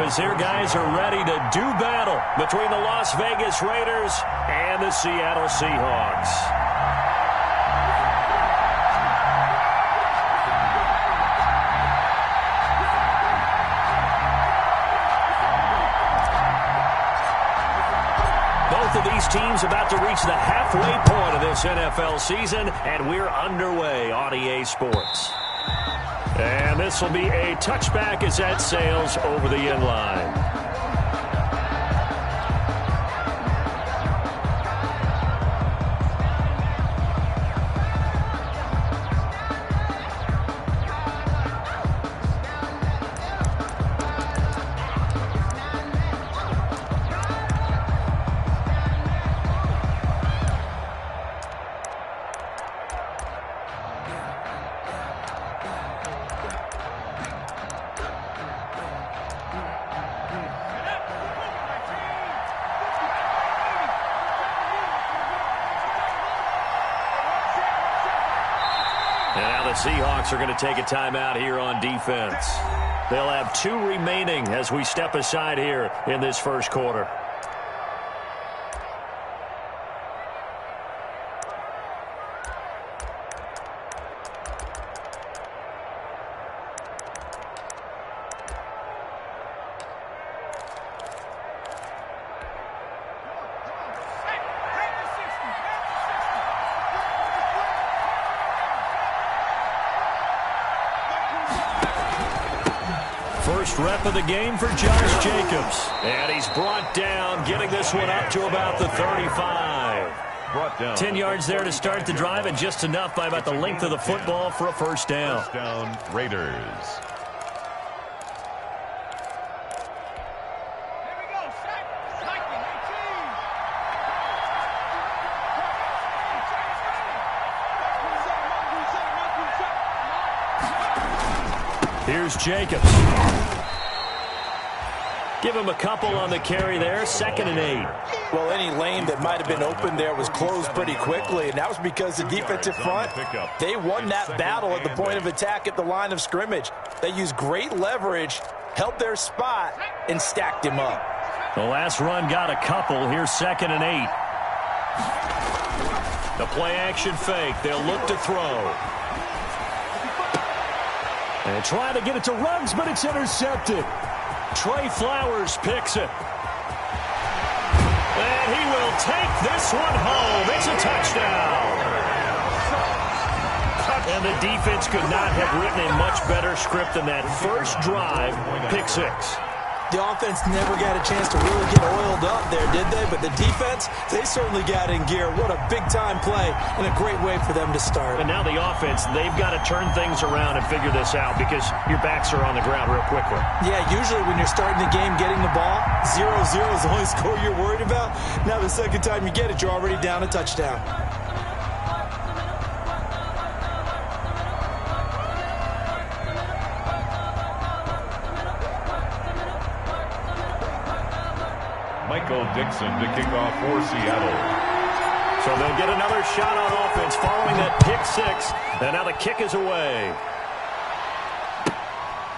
as their guys are ready to do battle between the Las Vegas Raiders and the Seattle Seahawks. Both of these teams about to reach the halfway point of this NFL season, and we're underway on EA Sports. And this will be a touchback as that sails over the end line. Seahawks are going to take a timeout here on defense. They'll have 2 remaining as we step aside here in this first quarter. First rep of the game for Josh Jacobs. And he's brought down, getting this one up to about the 35. 10 yards there to start the drive, and just enough by about the length of the football for a first down. First down, Raiders. Here's Jacobs. Give him a couple on the carry there, 2nd and 8. Well, any lane that might have been open there was closed pretty quickly, and that was because the defensive front, they won that battle at the point of attack at the line of scrimmage. They used great leverage, held their spot, and stacked him up. The last run got a couple. Here's 2nd and 8. The play-action fake. They'll look to throw. And try to get it to Ruggs, but it's intercepted. Trey Flowers picks it. And he will take this one home. It's a touchdown. And the defense could not have written a much better script than that first drive, pick 6. The offense never got a chance to really get oiled up there, did they? But the defense, they certainly got in gear. What a big-time play and a great way for them to start. And now the offense, they've got to turn things around and figure this out because your backs are on the ground real quickly. Yeah, usually when you're starting the game, getting the ball, 0-0 is the only score you're worried about. Now the second time you get it, you're already down a touchdown. Dixon to kick off for Seattle. So they'll get another shot on offense following that pick 6. And now the kick is away.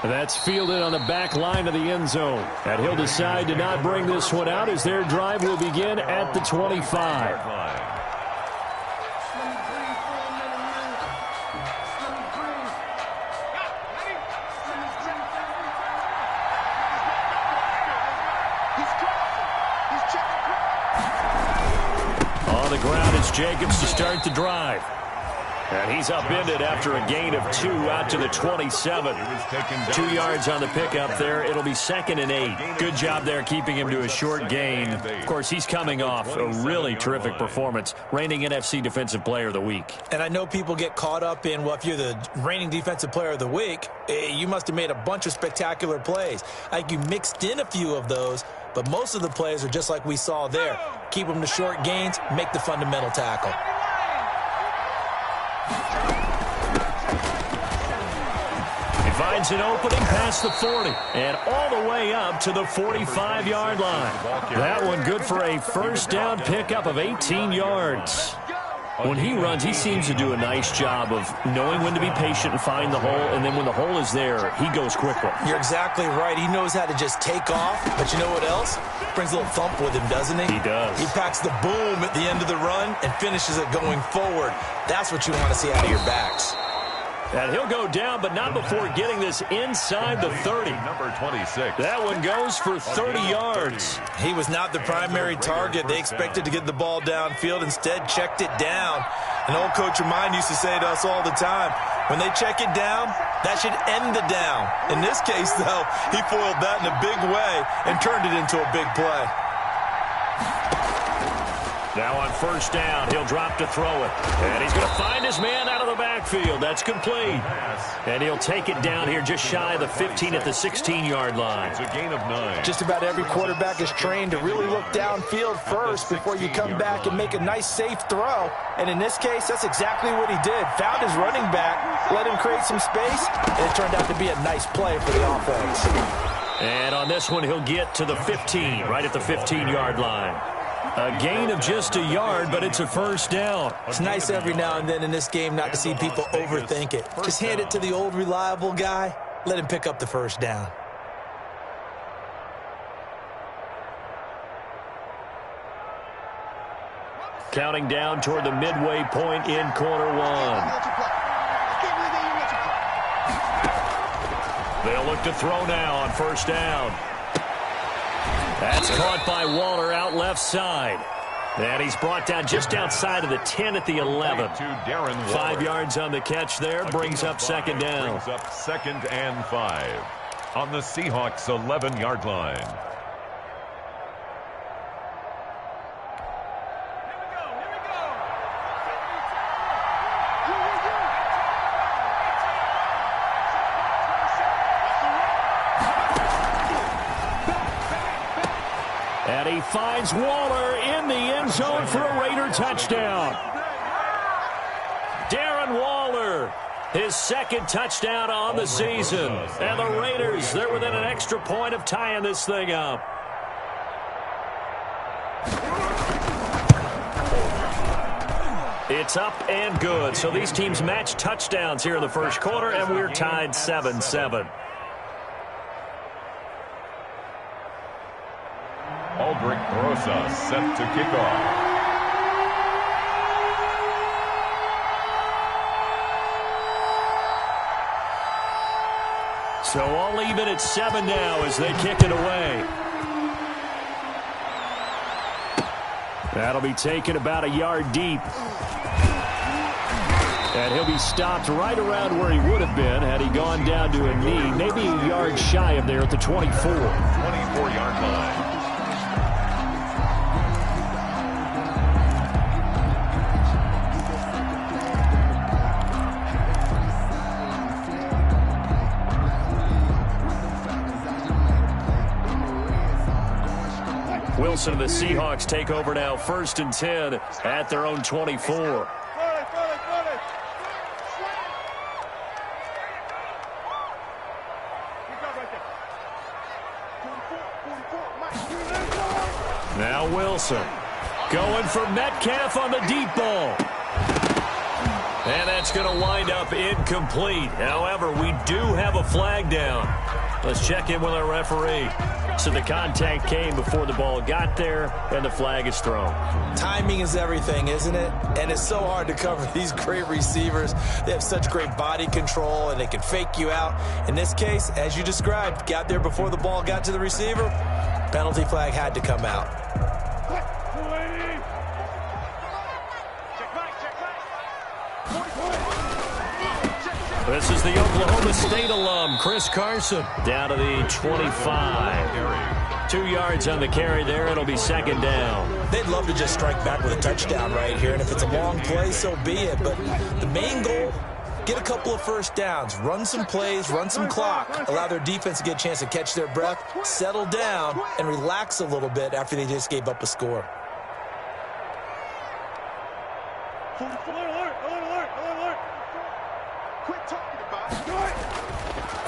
That's fielded on the back line of the end zone. And he'll decide to not bring this one out as their drive will begin at the 25. Jacobs to start the drive. And he's upended after a gain of 2 out to the 27. 2 yards on the pickup there. It'll be 2nd and 8. Good job there keeping him to a short gain. Of course, he's coming off a really terrific performance, reigning NFC Defensive Player of the Week. And I know people get caught up in, well, if you're the reigning Defensive Player of the Week, you must have made a bunch of spectacular plays. Like you mixed in a few of those, but most of the plays are just like we saw there. Keep them to short gains, make the fundamental tackle. He finds an opening past the 40 and all the way up to the 45-yard line. That one good for a first down pickup of 18 yards. When he runs, he seems to do a nice job of knowing when to be patient and find the hole, and then when the hole is there, he goes quickly. You're exactly right. He knows how to just take off, but you know what else? Brings a little thump with him, doesn't he? He does. He packs the boom at the end of the run and finishes it going forward. That's what you want to see out of your backs. And he'll go down, but not before getting this inside the 30. Number 26. That one goes for 30 yards. He was not the primary target. They expected to get the ball downfield, instead checked it down. An old coach of mine used to say to us all the time, when they check it down, that should end the down. In this case, though, he foiled that in a big way and turned it into a big play. Now on first down, he'll drop to throw it. And he's going to find his man out of the backfield. That's complete. And he'll take it down here just shy of the 15 at the 16-yard line. It's a gain of 9. Just about every quarterback is trained to really look downfield first before you come back and make a nice, safe throw. And in this case, that's exactly what he did. Found his running back, let him create some space, and it turned out to be a nice play for the offense. And on this one, he'll get to the 15, right at the 15-yard line. A gain of just a yard, but it's a first down. It's nice every now and then in this game not to see people overthink it. Just hand it to the old reliable guy. Let him pick up the first down. Counting down toward the midway point in quarter one. They'll look to throw now on first down. That's caught by Waller out left side. And he's brought down just outside of the 10 at the 11. 5 yards on the catch there. Brings up second down. Brings up 2nd and 5 on the Seahawks 11-yard line. And he finds Waller in the end zone for a Raider touchdown. Darren Waller, his second touchdown on the season. And the Raiders, they're within an extra point of tying this thing up. It's up and good. So these teams match touchdowns here in the first quarter, and we're tied 7-7. Aldrich Rosa set to kick off. So all even at 7 now as they kick it away. That'll be taken about a yard deep. And he'll be stopped right around where he would have been had he gone down to a knee, maybe a yard shy of there at the 24. 24-yard line. Wilson and the Seahawks take over now, 1st and 10 at their own 24. Now Wilson going for Metcalf on the deep ball. And that's going to wind up incomplete. However, we do have a flag down. Let's check in with our referee. So the contact came before the ball got there, and the flag is thrown. Timing is everything, isn't it? And it's so hard to cover these great receivers. They have such great body control, and they can fake you out. In this case, as you described, got there before the ball got to the receiver. Penalty flag had to come out. This is the Oklahoma State alum, Chris Carson, down to the 25. 2 yards on the carry there. It'll be 2nd down. They'd love to just strike back with a touchdown right here, and if it's a long play, so be it. But the main goal, get a couple of first downs, run some plays, run some clock, allow their defense to get a chance to catch their breath, settle down, and relax a little bit after they just gave up a score.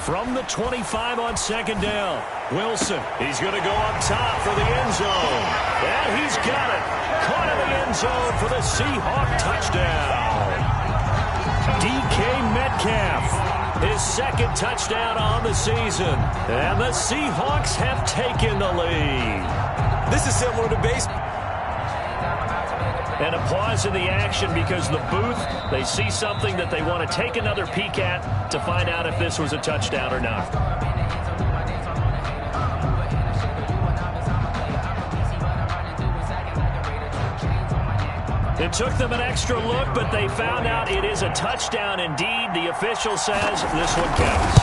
From the 25 on second down. Wilson, he's going to go up top for the end zone. And he's got it. Caught in the end zone for the Seahawk touchdown. DK Metcalf, his second touchdown on the season. And the Seahawks have taken the lead. This is similar to baseball. And a pause in the action because the booth, they see something that they want to take another peek at to find out if this was a touchdown or not. It took them an extra look, but they found out it is a touchdown indeed. The official says this one counts.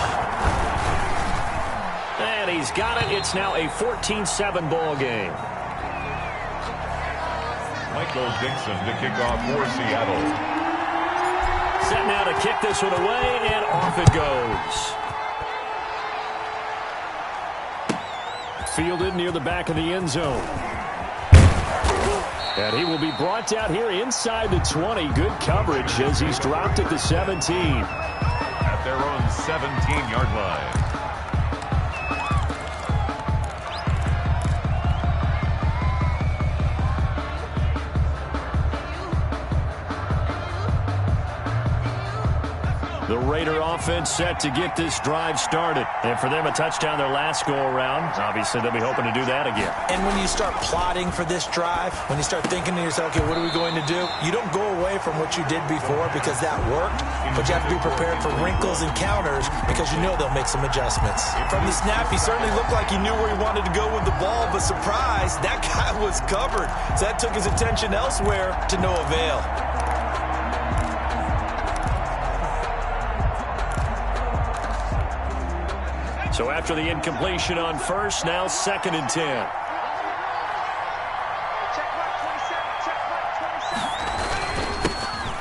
And he's got it. It's now a 14-7 ball game. Michael Dixon to kick off for Seattle. Set now to kick this one away, and off it goes. Fielded near the back of the end zone. And he will be brought down here inside the 20. Good coverage as he's dropped at the 17. At their own 17-yard line. The Raider offense set to get this drive started. And for them, a touchdown their last go-around. Obviously, they'll be hoping to do that again. And when you start plotting for this drive, when you start thinking to yourself, okay, what are we going to do? You don't go away from what you did before because that worked, but you have to be prepared for wrinkles and counters because you know they'll make some adjustments. From the snap, he certainly looked like he knew where he wanted to go with the ball, but surprise, that guy was covered. So that took his attention elsewhere to no avail. So after the incompletion on first, now 2nd and 10.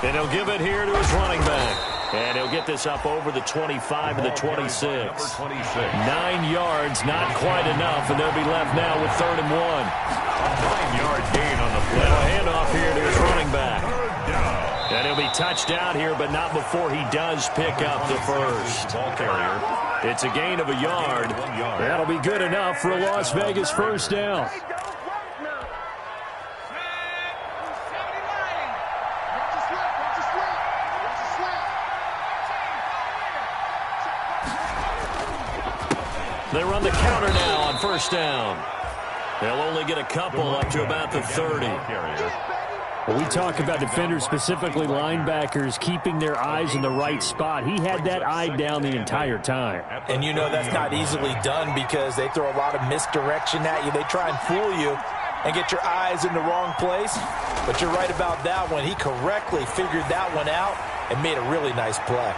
And he'll give it here to his running back. And he'll get this up over the 25 and the 26. 9 yards, not quite enough, and they'll be left now with 3rd and 1. 9-yard gain on the play. Now a handoff here to his running back. And he'll be touched down here, but not before he does pick up the first. Ball carrier. It's a gain of a yard. That'll be good enough for a Las Vegas first down. They run the counter now on first down. They'll only get a couple up to about the 30. Well, we talk about defenders, specifically linebackers, keeping their eyes in the right spot. He had that eye down the entire time. And you know that's not easily done because they throw a lot of misdirection at you. They try and fool you and get your eyes in the wrong place. But you're right about that one. He correctly figured that one out and made a really nice play.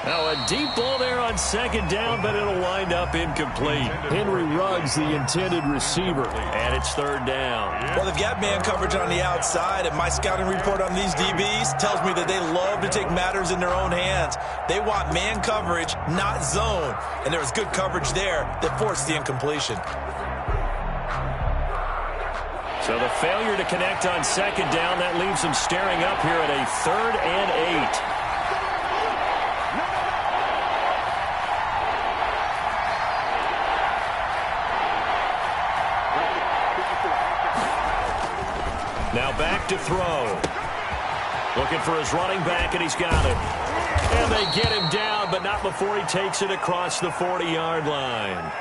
Now a deep ball there on 2nd down, but it'll wind up incomplete. Henry Ruggs, the intended receiver. And it's 3rd down. Well, they've got man coverage on the outside, and my scouting report on these DBs tells me that they love to take matters in their own hands. They want man coverage, not zone. And there was good coverage there that forced the incompletion. So the failure to connect on 2nd down, that leaves them staring up here at a 3rd and 8. Now back to throw. Looking for his running back, and he's got it. And they get him down, but not before he takes it across the 40-yard line.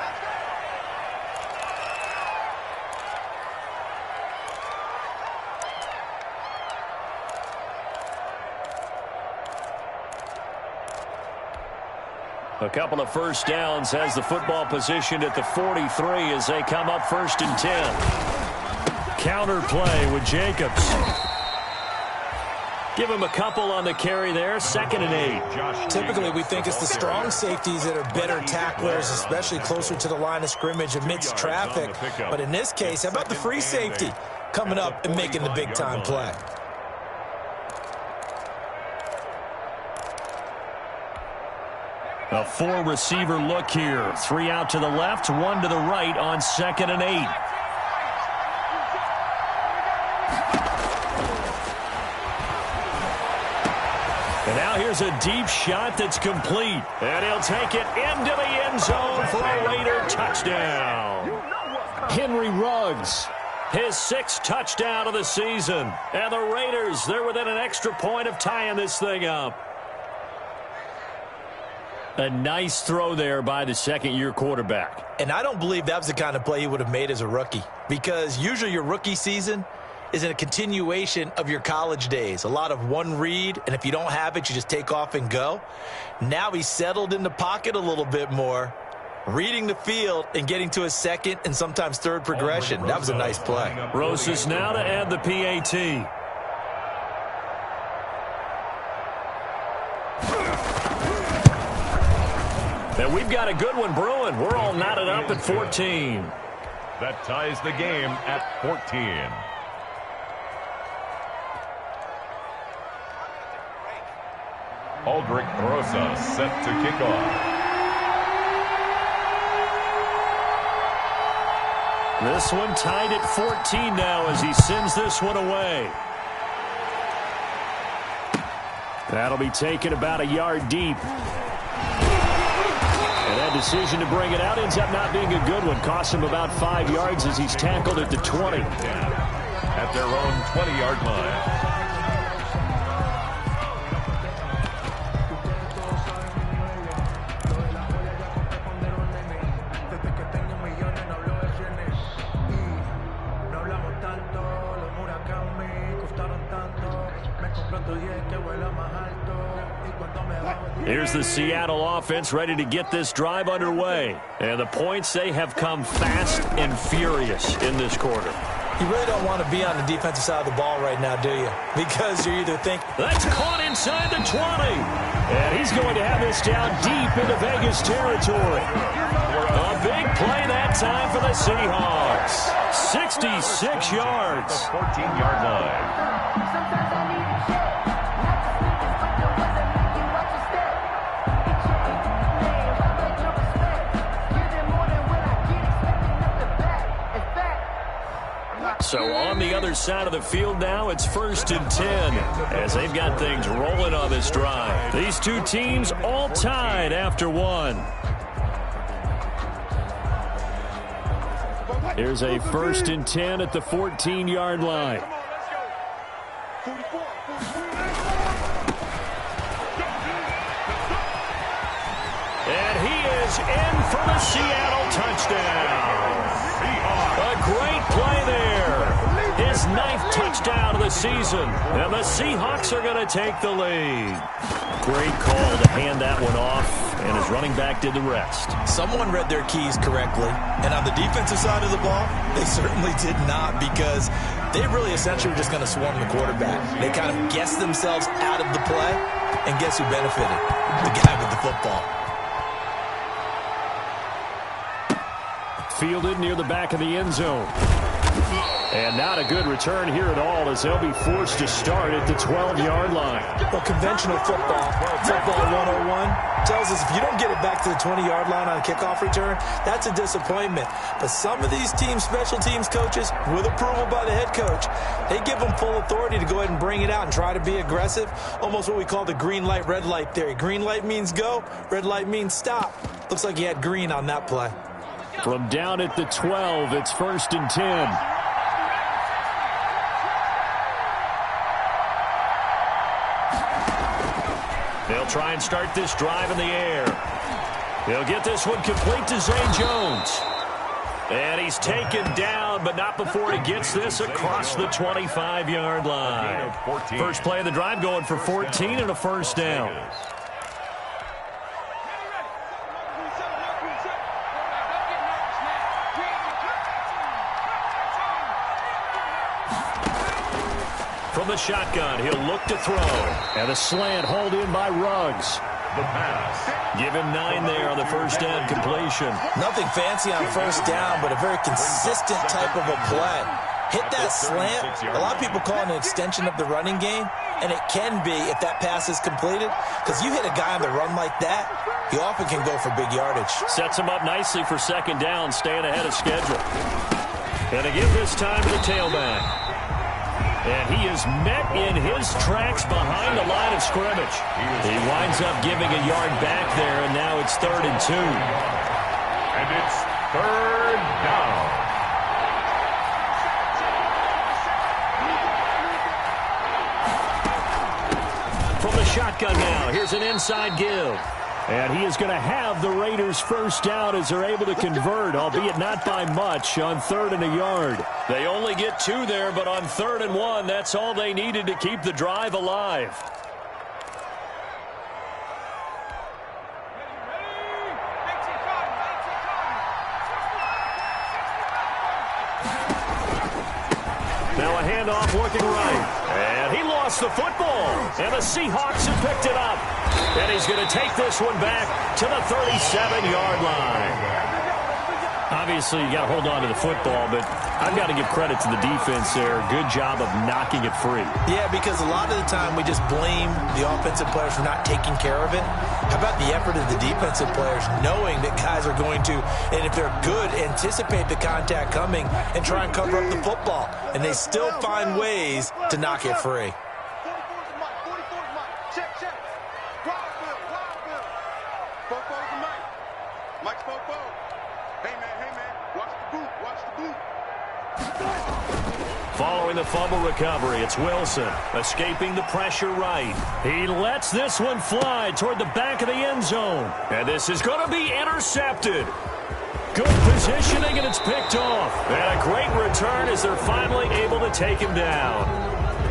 A couple of first downs has the football positioned at the 43 as they come up 1st and 10. Counter play with Jacobs. Give him a couple on the carry there. 2nd and 8. Typically, we think it's the strong safeties that are better tacklers, especially closer to the line of scrimmage amidst traffic. But in this case, how about the free safety coming up and making the big-time play? A 4-receiver look here. 3 out to the left, 1 to the right on 2nd and 8. And Now here's a deep shot that's complete. And he'll take it into the end zone for a Raider touchdown. Henry Ruggs. His 6th touchdown of the season. And the Raiders, they're within an extra point of tying this thing up. A nice throw there by the second-year quarterback. And I don't believe that was the kind of play he would have made as a rookie, because usually your rookie season is in a continuation of your college days. A lot of one read, and if you don't have it, you just take off and go. Now he's settled in the pocket a little bit more, reading the field and getting to his second and sometimes third progression. That was a nice play. Rosas now to add the PAT. And we've got a good one brewing. We're all knotted up at 14. That ties the game at 14. Aldrich Rosa set to kick off. This one tied at 14 now as he sends this one away. That'll be taken about a yard deep. And that decision to bring it out ends up not being a good one. Costs him about 5 yards as he's tackled at the 20. At their own 20-yard line. Here's the Seattle offense ready to get this drive underway. And the points, they have come fast and furious in this quarter. You really don't want to be on the defensive side of the ball right now, do you? Because you're either thinking... That's caught inside the 20. And he's going to have this down deep into Vegas territory. A big play that time for the Seahawks. 66 yards. 14-yard line. So on the other side of the field now, it's 1st and 10 as they've got things rolling on this drive. These two teams all tied after one. Here's a 1st and 10 at the 14-yard line. And he is in for the Seattle touchdown. A great play there. His 9th touchdown of the season. And the Seahawks are going to take the lead. Great call to hand that one off. And his running back did the rest. Someone read their keys correctly. And on the defensive side of the ball, they certainly did not, because they really essentially were just going to swarm the quarterback. They kind of guessed themselves out of the play. And guess who benefited? The guy with the football. Fielded near the back of the end zone. And not a good return here at all as they'll be forced to start at the 12-yard line. Well, conventional football 101, tells us if you don't get it back to the 20-yard line on a kickoff return, that's a disappointment. But some of these teams, special teams coaches, with approval by the head coach, they give them full authority to go ahead and bring it out and try to be aggressive. Almost what we call the green light, red light theory. Green light means go, red light means stop. Looks like he had green on that play. From down at the 12, it's 1st and 10. They'll try and start this drive in the air. They'll get this one complete to Zay Jones. And he's taken down, but not before he gets this across the 25-yard line. First play of the drive going for 14 and a first down. From the shotgun, he'll look to throw. And a slant hauled in by Ruggs. The pass. Give him 9 there on the first down completion. Nothing fancy on first down, but a very consistent type of a play. Hit that slant. A lot of people call it an extension of the running game, and it can be if that pass is completed, because you hit a guy on the run like that, he often can go for big yardage. Sets him up nicely for second down, staying ahead of schedule. And again this time to the tailback. And he is met in his tracks behind the line of scrimmage. He winds up giving a yard back there, and now it's 3rd and 2. And it's 3rd down. From the shotgun now, here's an inside give. And he is going to have the Raiders first down as they're able to convert, albeit not by much, on 3rd and a yard. They only get 2 there, but on 3rd and 1, that's all they needed to keep the drive alive. Now a handoff working right. And he lost the football. And the Seahawks have picked it up. And he's going to take this one back to the 37-yard line. Obviously, you got to hold on to the football, but I've got to give credit to the defense there. Good job of knocking it free. Yeah, because a lot of the time we just blame the offensive players for not taking care of it. How about the effort of the defensive players knowing that guys are going to, and if they're good, anticipate the contact coming and try and cover up the football. And they still find ways to knock it free. Following the fumble recovery, it's Wilson escaping the pressure right. He lets this one fly toward the back of the end zone. And this is going to be intercepted. Good positioning, and it's picked off. And a great return as they're finally able to take him down.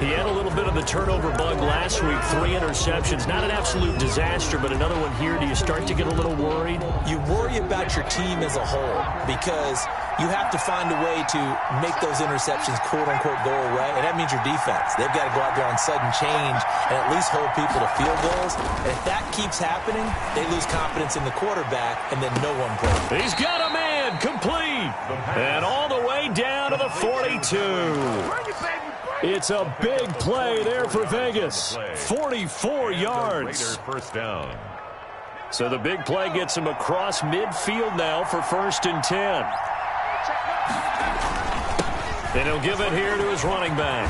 He had a little bit of the turnover bug last week, 3 interceptions. Not an absolute disaster, but another one here. Do you start to get a little worried? You worry about your team as a whole because you have to find a way to make those interceptions, quote-unquote, go away, and that means your defense. They've got to go out there on sudden change and at least hold people to field goals. And if that keeps happening, they lose confidence in the quarterback, and then no one plays. He's got a man complete, and all the way down to the 42. It's a big play there for Vegas. 44 yards. First down. So the big play gets him across midfield now for 1st and 10. And he'll give it here to his running back.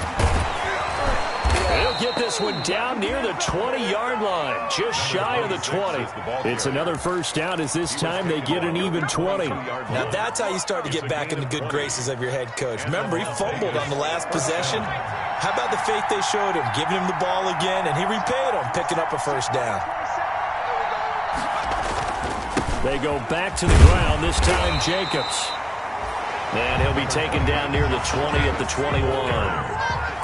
And he'll get this one down near the 20-yard line, just shy of the 20. It's another first down as this time they get an even 20. Now that's how you start to get back in the good graces of your head coach. Remember, he fumbled on the last possession. How about the faith they showed him, giving him the ball again, and he repaid them, picking up a first down. They go back to the ground, this time Jacobs. And he'll be taken down near the 20 at the 21.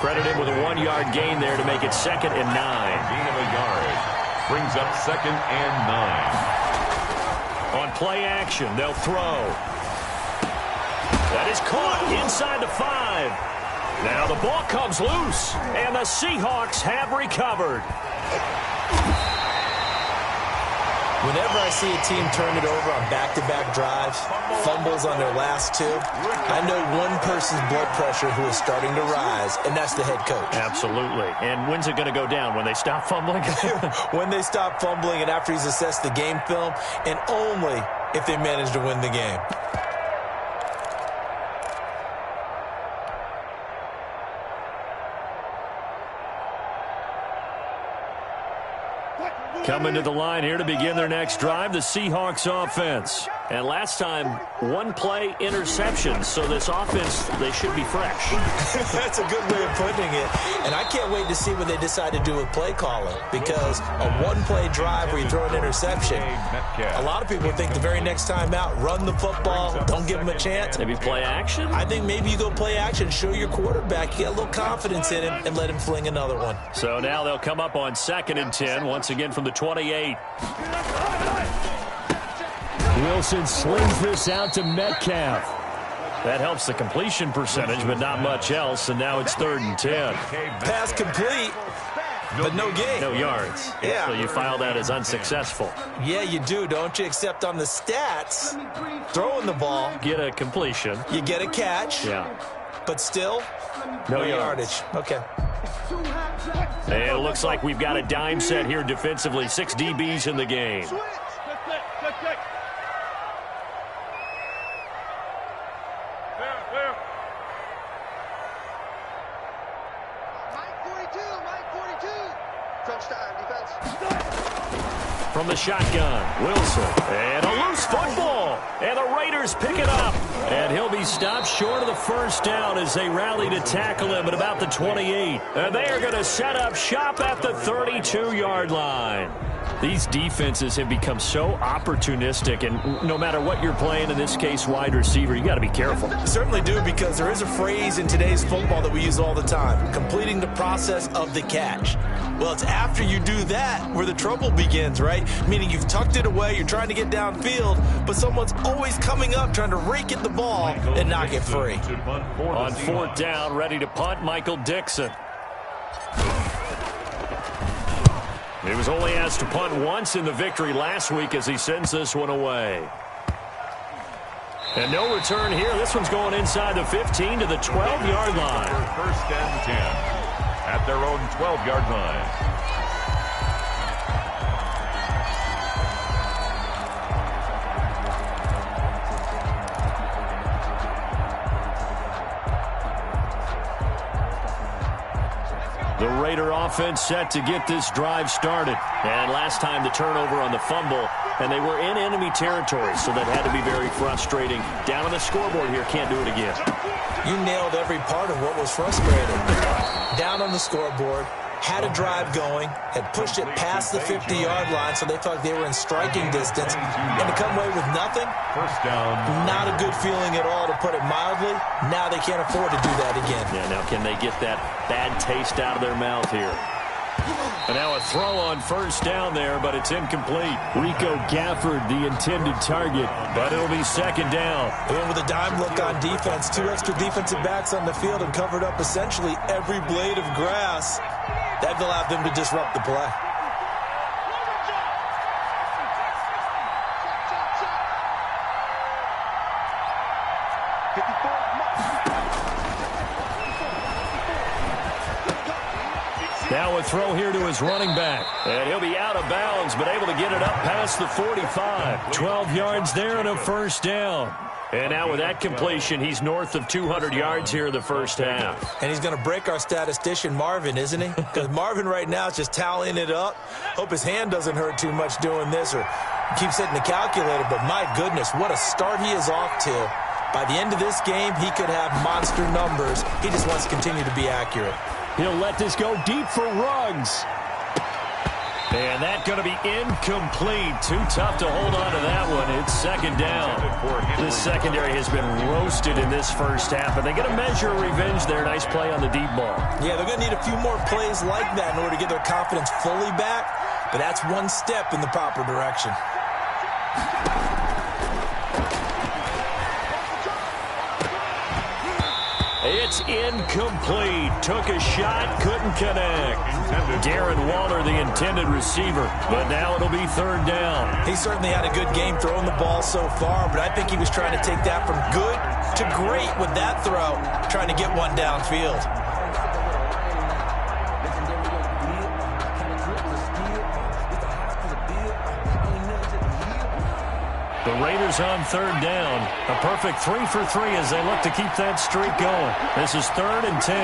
Credit him with a 1-yard gain there to make it 2nd and 9. Gain of a yard. Brings up 2nd and 9. On play action, they'll throw. That is caught inside the 5. Now the ball comes loose, and the Seahawks have recovered. Whenever I see a team turn it over on back-to-back drives, fumbles on their last 2, I know one person's blood pressure who is starting to rise, and that's the head coach. Absolutely. And when's it going to go down? When they stop fumbling? When they stop fumbling and after he's assessed the game film, and only if they manage to win the game. Coming to the line here to begin their next drive, the Seahawks offense. And last time, 1-play interception. So this offense, they should be fresh. That's a good way of putting it. And I can't wait to see what they decide to do with play calling. Because a 1-play drive where you throw an interception, a lot of people think the very next time out, run the football, don't give them a chance. Maybe play action? I think maybe you go play action, show your quarterback, you get a little confidence in him, and let him fling another one. So now they'll come up on 2nd and 10, once again from the 28. Wilson slings this out to Metcalf. That helps the completion percentage, but not much else, and now it's 3rd and 10. Pass complete, but no gain. No yards. Yeah. So you file that as unsuccessful. Yeah, you do, don't you? Except on the stats, throwing the ball, Get a completion. you get a catch, Yeah. but still, No yardage. Okay. And it looks like we've got a dime set here defensively. 6 DBs in the game. From the shotgun, Wilson. And a loose football. And the Raiders pick it up. And he'll be stopped short of the first down as they rally to tackle him at about the 28. And they are going to set up shop at the 32-yard line. These defenses have become so opportunistic, and no matter what you're playing, in this case wide receiver, you got to be careful. You certainly do, because there is a phrase in today's football that we use all the time: completing the process of the catch. Well, it's after you do that where the trouble begins, right? Meaning you've tucked it away, you're trying to get downfield, but someone's always coming up trying to rake at the ball and knock it free. On fourth down, ready to punt, Michael Dixon. He was only asked to punt once in the victory last week as he sends this one away. And no return here. This one's going inside the 15 to the 12-yard line. First and 10 at their own 12-yard line. The Raider offense set to get this drive started. And last time the turnover on the fumble, and they were in enemy territory, so that had to be very frustrating. Down on the scoreboard here, can't do it again. You nailed every part of what was frustrating. Down on the scoreboard, had a drive going, had pushed it past the 50-yard line, so they thought they were in striking distance, and to come away with nothing, first down. Not a good feeling at all, to put it mildly. Now they can't afford to do that again. Yeah, now can they get that bad taste out of their mouth here? And now a throw on first down there, but it's incomplete. Rico Gafford, the intended target. But it'll be second down. And with a dime look on defense, 2 extra defensive backs on the field and covered up essentially every blade of grass. That allowed them to disrupt the play. Now a throw here to his running back. And he'll be out of bounds, but able to get it up past the 45. 12 yards there and a first down. And now with that completion, he's north of 200 yards here in the first half. And he's going to break our statistician, Marvin, isn't he? Because Marvin right now is just tallying it up. Hope his hand doesn't hurt too much doing this, or keeps hitting the calculator. But my goodness, what a start he is off to. By the end of this game, he could have monster numbers. He just wants to continue to be accurate. He'll let this go deep for Ruggs. And that's going to be incomplete. Too tough to hold on to that one. It's second down. The secondary has been roasted in this first half, and they get a measure of revenge there. Nice play on the deep ball. Yeah, they're going to need a few more plays like that in order to get their confidence fully back, but that's one step in the proper direction. It's incomplete. Took a shot, couldn't connect. Darren Waller, the intended receiver, but now it'll be third down. He certainly had a good game throwing the ball so far, but I think he was trying to take that from good to great with that throw, trying to get one downfield. The Raiders on third down. A perfect 3 for 3 as they look to keep that streak going. This is 3rd and 10.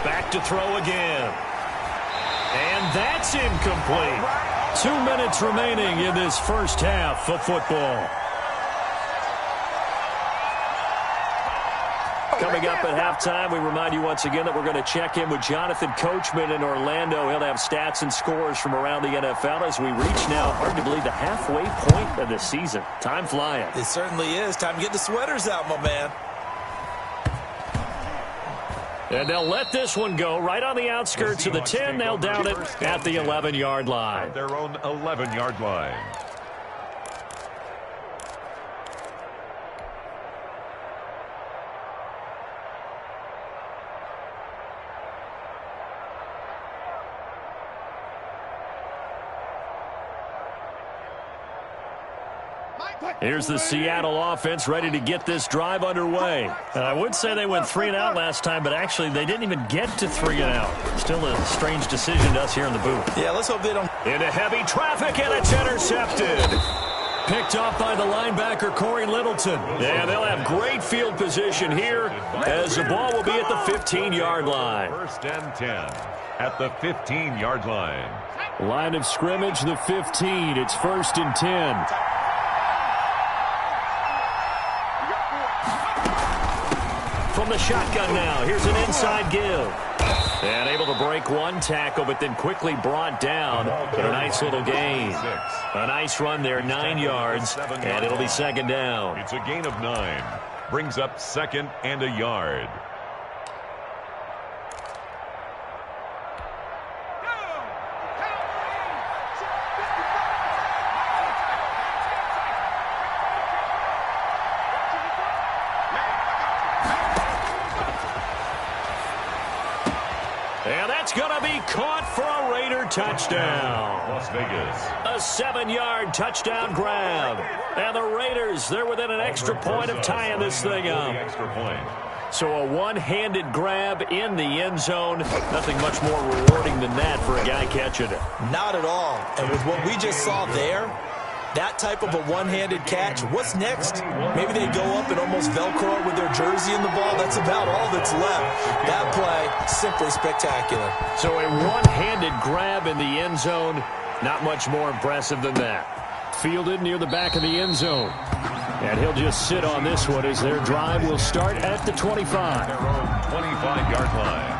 Back to throw again. And that's incomplete. 2 minutes remaining in this first half of football. Coming up at halftime, we remind you once again that we're going to check in with Jonathan Coachman in Orlando. He'll have stats and scores from around the NFL as we reach now arguably the halfway point of the season. Time flying. It certainly is. Time to get the sweaters out, my man. And they'll let this one go right on the outskirts of the 10. They'll down it at the 11-yard line. At their own 11-yard line. Here's the Seattle offense ready to get this drive underway. I would say they went 3 and out last time, but actually they didn't even get to 3 and out. Still a strange decision to us here in the booth. Yeah, let's hope they don't. Into heavy traffic, and it's intercepted. Picked off by the linebacker, Corey Littleton. And they'll have great field position here as the ball will be at the 15-yard line. First and 10 at the 15-yard line. Line of scrimmage, the 15. It's 1st and 10. From the shotgun now, here's an inside give. And able to break one tackle, but then quickly brought down. But a nice little gain. A nice run there, 9 yards, and it'll be 2nd down. It's a gain of 9. Brings up 2nd and a yard. And that's going to be caught for a Raider touchdown. Las Vegas. A 7-yard touchdown grab. And the Raiders, they're within an extra point of tying this thing up. Extra point. So a one-handed grab in the end zone. Nothing much more rewarding than that for a guy catching it. Not at all. And with what we just saw there, that type of a one-handed catch, what's next? Maybe they go up and almost Velcro with their jersey in the ball. That's about all that's left. That play, simply spectacular. So a one-handed grab in the end zone, not much more impressive than that. Fielded near the back of the end zone. And he'll just sit on this one as their drive will start at the 25. Their own 25-yard line.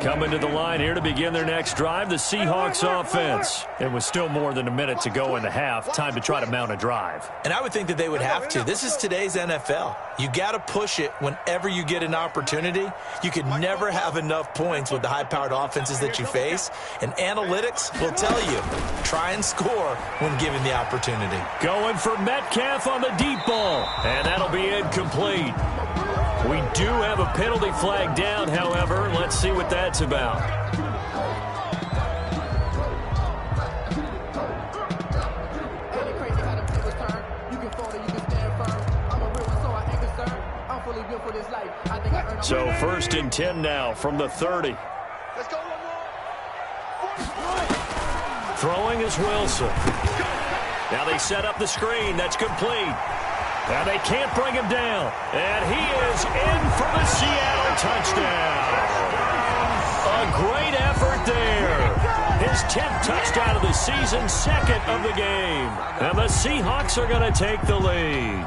Coming to the line here to begin their next drive, the Seahawks offense. And with still more than a minute to go in the half, time to try to mount a drive. And I would think that they would have to. This is today's NFL. You got to push it whenever you get an opportunity. You can never have enough points with the high-powered offenses that you face. And analytics will tell you, try and score when given the opportunity. Going for Metcalf on the deep ball. And that'll be incomplete. We do have a penalty flag down, however. Let's see what that's about. So 1st and 10 now from the 30. Throwing is Wilson. Now they set up the screen. That's complete. Now they can't bring him down. And he is in for the Seattle touchdown. A great effort there. His 10th touchdown of the season, 2nd of the game. And the Seahawks are going to take the lead.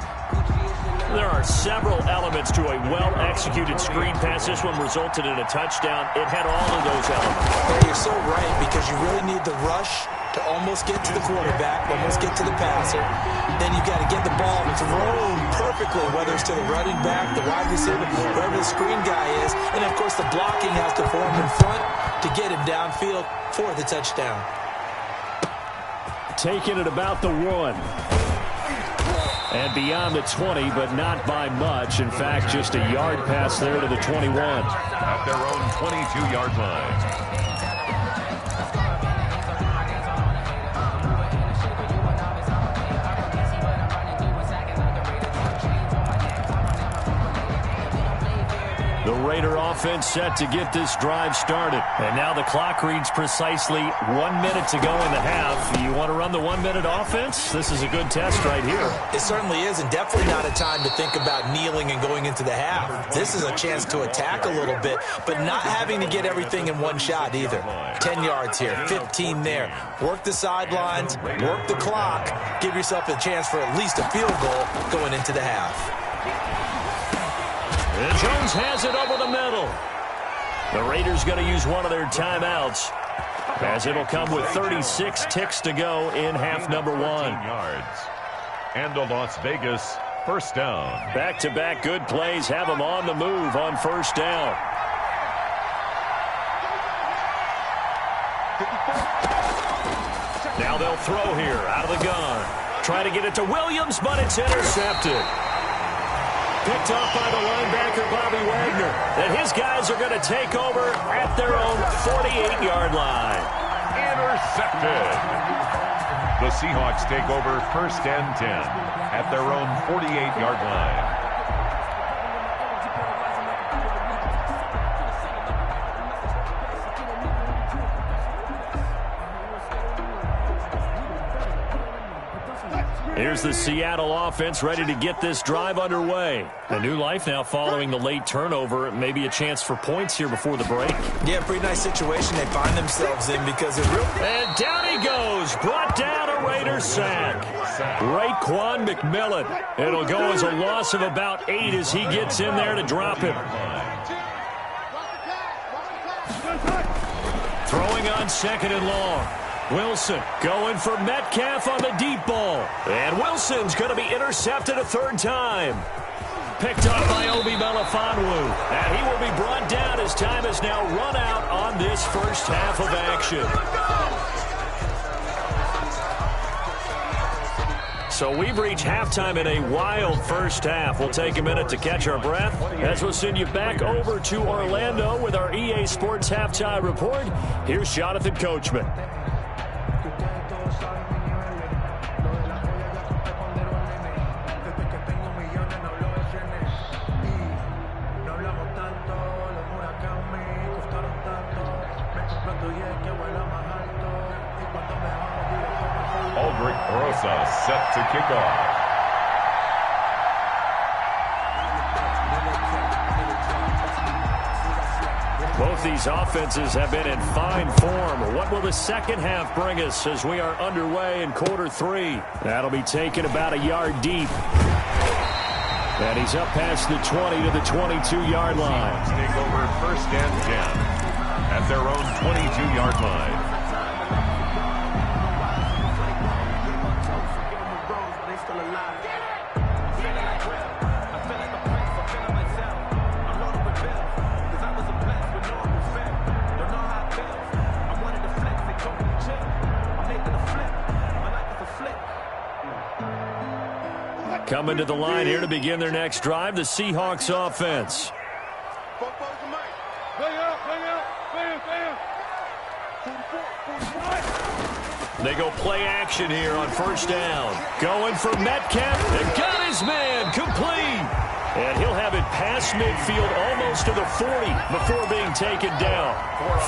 There are several elements to a well-executed screen pass. This one resulted in a touchdown. It had all of those elements. Well, you're so right, because you really need the rush to almost get to the quarterback, almost get to the passer. Then you got to get the ball thrown perfectly, whether it's to the running back, the wide receiver, wherever the screen guy is. And, of course, the blocking has to form in front to get him downfield for the touchdown. Taking it about the 1. And beyond the 20, but not by much. In fact, just a yard pass there to the 21. At their own 22-yard line. The Raider offense set to get this drive started. And now the clock reads precisely 1 minute to go in the half. You want to run the 1-minute offense? This is a good test right here. It certainly is, and definitely not a time to think about kneeling and going into the half. This is a chance to attack a little bit, but not having to get everything in one shot either. 10 yards here, 15 there. Work the sidelines, work the clock, give yourself a chance for at least a field goal going into the half. And Jones has it over the middle. The Raiders going to use one of their timeouts, as it'll come with 36 ticks to go in half number 1. Yards. And a Las Vegas first down. Back-to-back good plays have them on the move on first down. Now they'll throw here out of the gun. Try to get it to Williams, but it's intercepted. Picked off by the linebacker, Bobby Wagner. And his guys are going to take over at their own 48-yard line. Intercepted. The Seahawks take over 1st and 10 at their own 48-yard line. Here's the Seattle offense ready to get this drive underway. A new life now following the late turnover. Maybe a chance for points here before the break. Yeah, pretty nice situation they find themselves in because it really... And down he goes. Brought down a Raiders sack. Raekwon McMillan. It'll go as a loss of about 8 as he gets in there to drop him. Throwing on 2nd and long. Wilson going for Metcalf on the deep ball. And Wilson's going to be intercepted a 3rd time. Picked up by Obi Melifonwu. And he will be brought down as time has now run out on this first half of action. So we've reached halftime in a wild first half. We'll take a minute to catch our breath as we'll send you back over to Orlando with our EA Sports Halftime Report. Here's Jonathan Coachman. Set to kick off. Both these offenses have been in fine form. What will the second half bring us as we are underway in quarter 3? That'll be taken about a yard deep. And he's up past the 20 to the 22-yard line. Take over 1st and 10 at their own 22-yard line. Coming to the line here to begin their next drive, the Seahawks offense. They go play action here on 1st down. Going for Metcalf. And got his man complete. And he'll have it past midfield almost to the 40 before being taken down.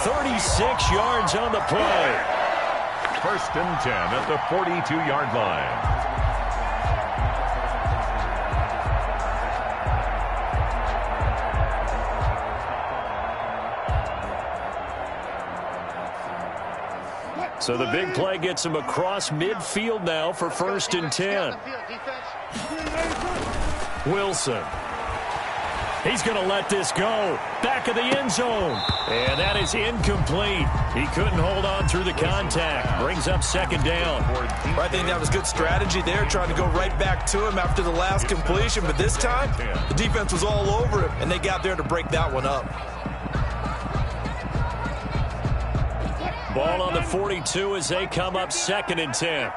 36 yards on the play. 1st and 10 at the 42-yard line. So the big play gets him across midfield now for 1st and 10. Wilson. He's going to let this go. Back of the end zone. And that is incomplete. He couldn't hold on through the contact. Brings up 2nd down. I think that was good strategy there, trying to go right back to him after the last completion. But this time, the defense was all over him, and they got there to break that one up. Ball on the 42 as they come up 2nd and 10.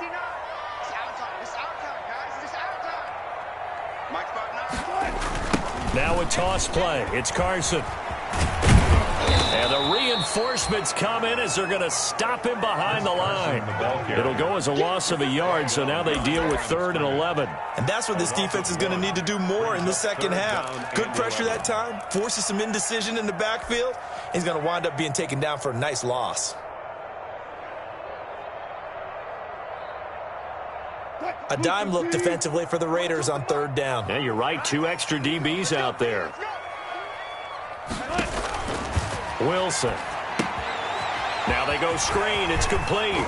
Now a toss play. It's Carson. And the reinforcements come in as they're going to stop him behind the line. It'll go as a loss of a yard, so now they deal with 3rd and 11. And that's what this defense is going to need to do more in the second half. Good pressure that time, forces some indecision in the backfield. He's going to wind up being taken down for a nice loss. A dime look defensively for the Raiders on 3rd down. Yeah, you're right. 2 extra DBs out there. Wilson. Now they go screen. It's complete.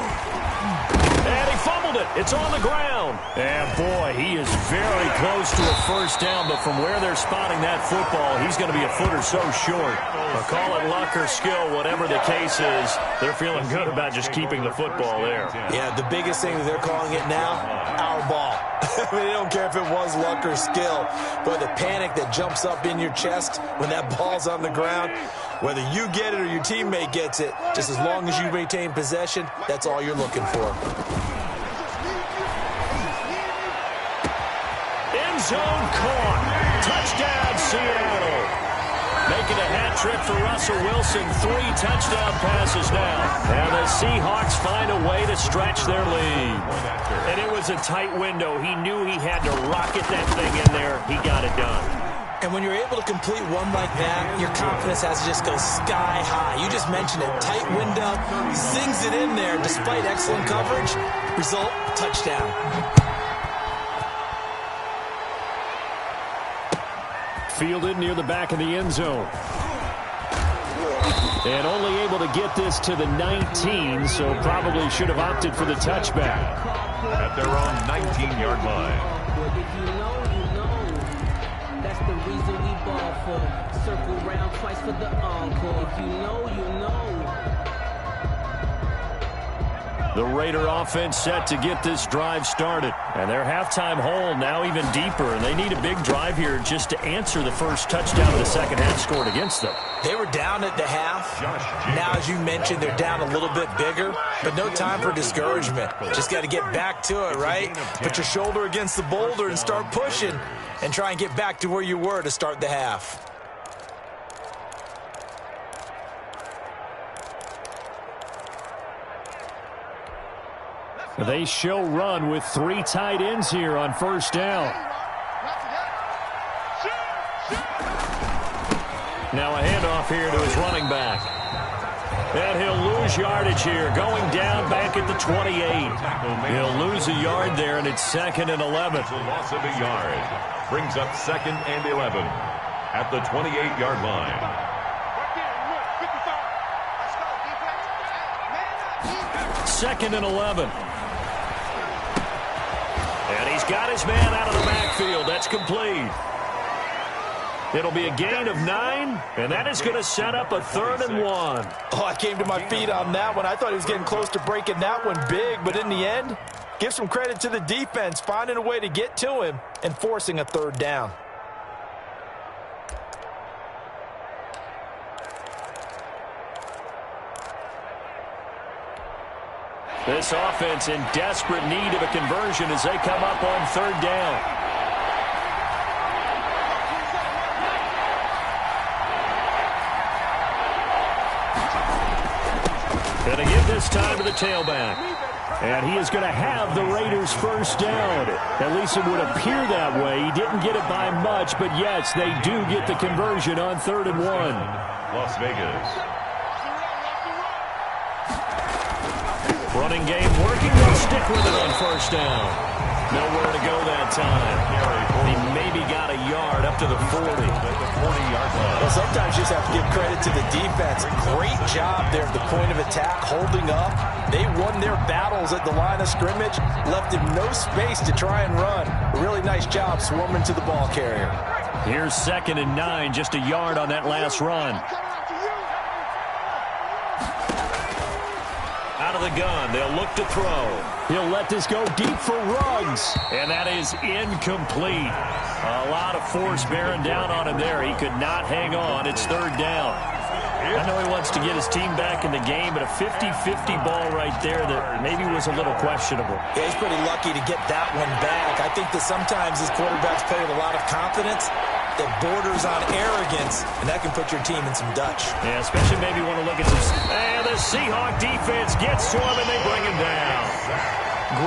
And he fumbled it. It's on the ground. And, boy, he is very close to a 1st down, but from where they're spotting that football, he's going to be a foot or so short. But call it luck or skill, whatever the case is, they're feeling good about just keeping the football there. Yeah, the biggest thing that they're calling it now, our ball. I mean, they don't care if it was luck or skill, but the panic that jumps up in your chest when that ball's on the ground, whether you get it or your teammate gets it, just as long as you retain possession, that's all you're looking for. End zone caught. Touchdown, Seattle. Making a hat trick for Russell Wilson. 3 touchdown passes now. And the Seahawks find a way to stretch their lead. And it was a tight window. He knew he had to rocket that thing in there. He got it done. And when you're able to complete one like that, your confidence has to just go sky high. You just mentioned it. Tight window, zings it in there despite excellent coverage. Result, touchdown. Fielded near the back of the end zone. And only able to get this to the 19, so probably should have opted for the touchback. At their own 19-yard line. That's the reason we ball for. Circle round twice for the encore. If you know, you know. The Raider offense set to get this drive started. And their halftime hole now even deeper. And they need a big drive here just to answer the first touchdown of the second half scored against them. They were down at the half. Now, as you mentioned, they're down a little bit bigger. But no time for discouragement. Just got to get back to it, right? Put your shoulder against the boulder and start pushing. And try and get back to where you were to start the half. They show run with 3 tight ends here on first down. Now a handoff here to his running back. And he'll lose yardage here, going down back at the 28. He'll lose a yard there, and it's 2nd and 11. It's a loss of a yard. Brings up 2nd and 11 at the 28-yard line. 2nd and 11. And he's got his man out of the backfield. That's complete. It'll be a gain of 9, and that is going to set up a 3rd and 1. Oh, I came to my feet on that one. I thought he was getting close to breaking that one big, but in the end, give some credit to the defense, finding a way to get to him and forcing a 3rd down. This offense in desperate need of a conversion as they come up on 3rd down. Going to give this time to the tailback. And he is going to have the Raiders first down. At least it would appear that way. He didn't get it by much, but yes, they do get the conversion on 3rd and 1. Las Vegas. Running game working. They'll stick with it on first down. Nowhere to go that time. He maybe got a yard up to the 40. At the 40-yard line. Well, sometimes you just have to give credit to the defense. Great job there at the point of attack, holding up. They won their battles at the line of scrimmage, left him no space to try and run. A really nice job swarming to the ball carrier. Here's 2nd and 9, just a yard on that last run. Out of the gun, they'll look to throw. He'll let this go deep for Ruggs. And that is incomplete. A lot of force bearing down on him there. He could not hang on. It's 3rd down. I know he wants to get his team back in the game, but a 50-50 ball right there that maybe was a little questionable. Yeah, he's pretty lucky to get that one back. I think that sometimes his quarterbacks play with a lot of confidence that borders on arrogance, and that can put your team in some Dutch. Yeah, especially maybe want to look at some... And the Seahawk defense gets to him, and they bring him down.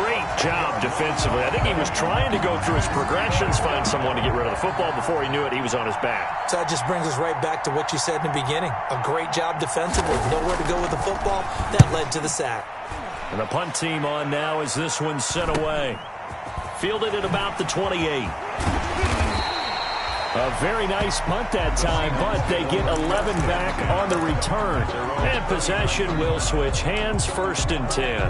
Great job defensively. I think he was trying to go through his progressions, find someone to get rid of the football. Before he knew it, he was on his back. So that just brings us right back to what you said in the beginning. A great job defensively. Nowhere to go with the football. That led to the sack. And the punt team on now as this one's sent away. Fielded at about the 28. A very nice punt that time, but they get 11 back on the return. And possession will switch hands, 1st and 10.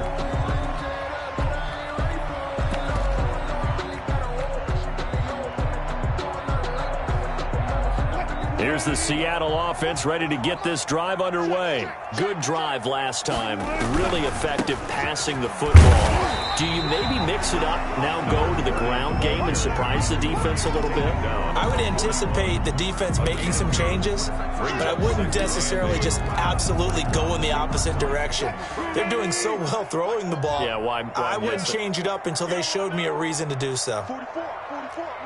Here's the Seattle offense ready to get this drive underway. Good drive last time. Really effective passing the football. Do you maybe mix it up, now go to the ground game and surprise the defense a little bit? I would anticipate the defense making some changes, but I wouldn't necessarily just absolutely go in the opposite direction. They're doing so well throwing the ball. Yeah, why I wouldn't change it up until they showed me a reason to do so. 44,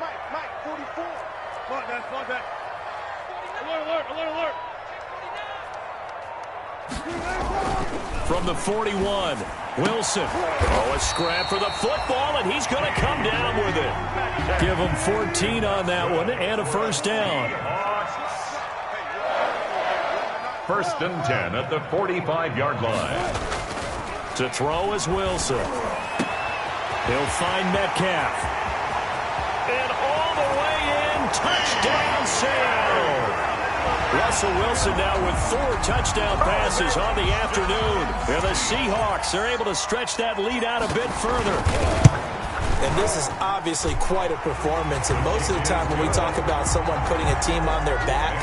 Mike, 44. Mark that. From the 41, Wilson. Oh, a scrap for the football, and he's going to come down with it. Give him 14 on that one and a first down. First and 10 at the 45-yard line. To throw is Wilson. He'll find Metcalf. And all the way in, touchdown Seattle. Russell Wilson now with 4 touchdown passes on the afternoon. And the Seahawks are able to stretch that lead out a bit further. And this is obviously quite a performance. And most of the time when we talk about someone putting a team on their back,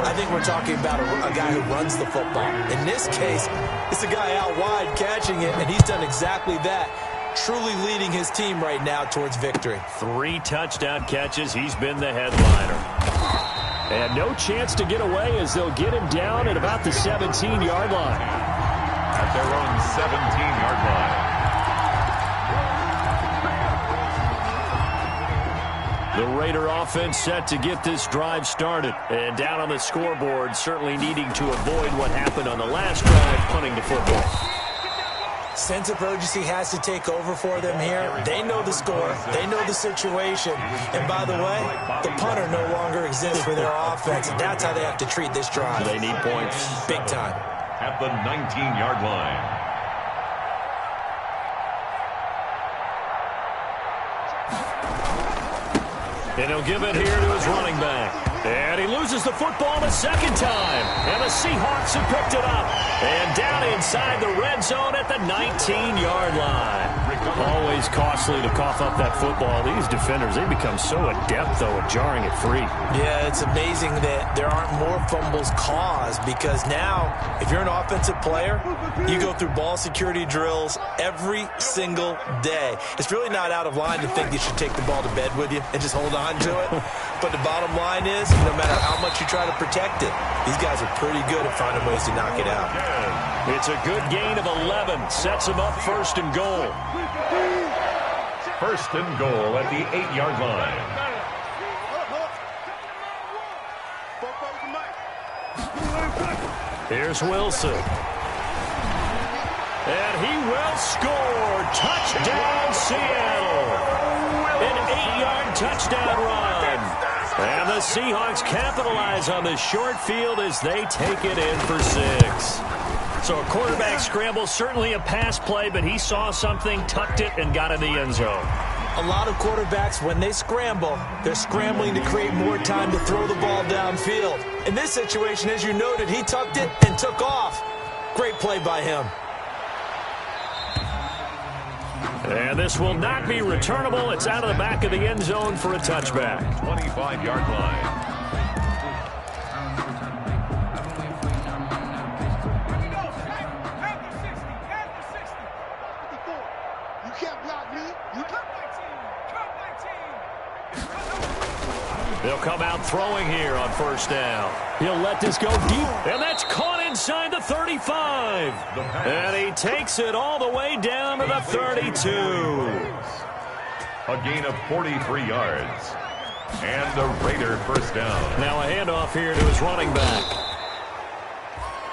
I think we're talking about a guy who runs the football. In this case, it's a guy out wide catching it, and he's done exactly that. Truly leading his team right now towards victory. 3 touchdown catches. He's been the headliner. And no chance to get away as they'll get him down at about the 17-yard line. At their own 17-yard line. The Raider offense set to get this drive started. And down on the scoreboard, certainly needing to avoid what happened on the last drive, punting the football. Sense of urgency has to take over for them here. They know the score. They know the situation. And by the way, the punter no longer exists for their offense. That's how they have to treat this drive. They need points. Big time. At the 19-yard line. And he'll give it here to his running back. And he loses the football the second time. And the Seahawks have picked it up. And down inside the red zone at the 19-yard line. Always costly to cough up that football. These defenders, they become so adept, though, at jarring it free. Yeah, it's amazing that there aren't more fumbles caused, because now, if you're an offensive player, you go through ball security drills every single day. It's really not out of line to think you should take the ball to bed with you and just hold on to it. But the bottom line is, no matter how much you try to protect it, these guys are pretty good at finding ways to knock it out. It's a good gain of 11. Sets them up first and goal. First and goal at the 8-yard line. Here's Wilson. And he will score. Touchdown, Seattle. An 8-yard touchdown run. And the Seahawks capitalize on the short field as they take it in for 6. So a quarterback scramble, certainly a pass play, but he saw something, tucked it, and got in the end zone. A lot of quarterbacks, when they scramble, they're scrambling to create more time to throw the ball downfield. In this situation, as you noted, he tucked it and took off. Great play by him. And this will not be returnable. It's out of the back of the end zone for a touchback. 25-yard line. They'll come out throwing here on first down. He'll let this go deep, and that's caught inside the 35. And he takes it all the way down to the 32. A gain of 43 yards. And a Raider first down. Now a handoff here to his running back.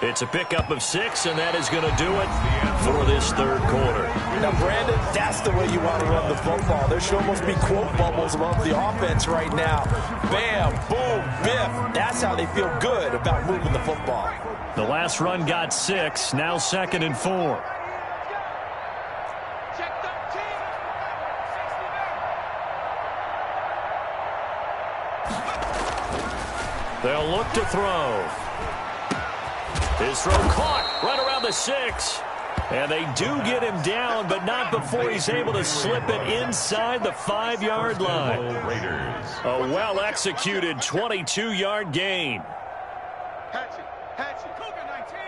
It's a pickup of 6, and that is going to do it for this third quarter. Now, Brandon, that's the way you want to run the football. There should almost be quote bubbles above the offense right now. Bam, boom, biff. That's how they feel good about moving the football. The last run got 6, now 2nd and 4. They'll look to throw. His throw caught right around the 6. And they do get him down, but not before he's able to slip it inside the 5-yard line. Raiders. A well-executed 22-yard gain. Cougar 19.